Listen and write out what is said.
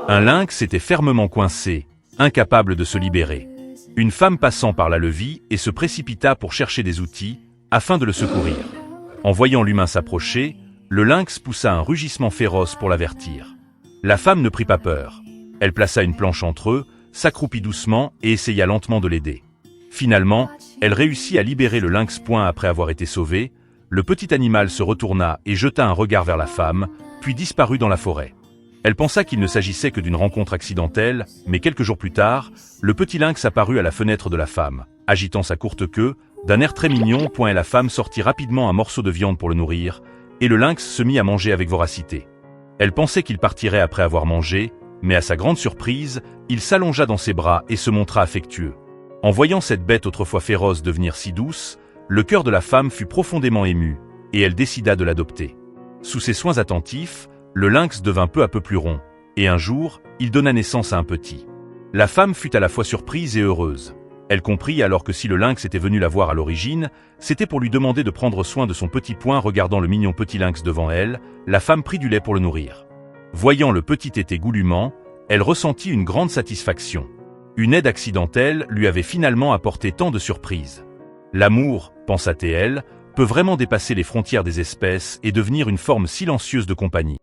Un lynx était fermement coincé, incapable de se libérer. Une femme passant par là le vit et se précipita pour chercher des outils, afin de le secourir. En voyant l'humain s'approcher, le lynx poussa un rugissement féroce pour l'avertir. La femme ne prit pas peur. Elle plaça une planche entre eux, s'accroupit doucement et essaya lentement de l'aider. Finalement, elle réussit à libérer le lynx. Après avoir été sauvé, le petit animal se retourna et jeta un regard vers la femme, puis disparut dans la forêt. Elle pensa qu'il ne s'agissait que d'une rencontre accidentelle, mais quelques jours plus tard, le petit lynx apparut à la fenêtre de la femme, agitant sa courte queue, d'un air très mignon. Et la femme sortit rapidement un morceau de viande pour le nourrir, et le lynx se mit à manger avec voracité. Elle pensait qu'il partirait après avoir mangé, mais à sa grande surprise, il s'allongea dans ses bras et se montra affectueux. En voyant cette bête autrefois féroce devenir si douce, le cœur de la femme fut profondément ému, et elle décida de l'adopter. Sous ses soins attentifs, le lynx devint peu à peu plus rond, et un jour, il donna naissance à un petit. La femme fut à la fois surprise et heureuse. Elle comprit alors que si le lynx était venu la voir à l'origine, c'était pour lui demander de prendre soin de son petit. Regardant le mignon petit lynx devant elle, la femme prit du lait pour le nourrir. Voyant le petit téter goulûment, elle ressentit une grande satisfaction. Une aide accidentelle lui avait finalement apporté tant de surprises. L'amour, pensa-t-elle, peut vraiment dépasser les frontières des espèces et devenir une forme silencieuse de compagnie.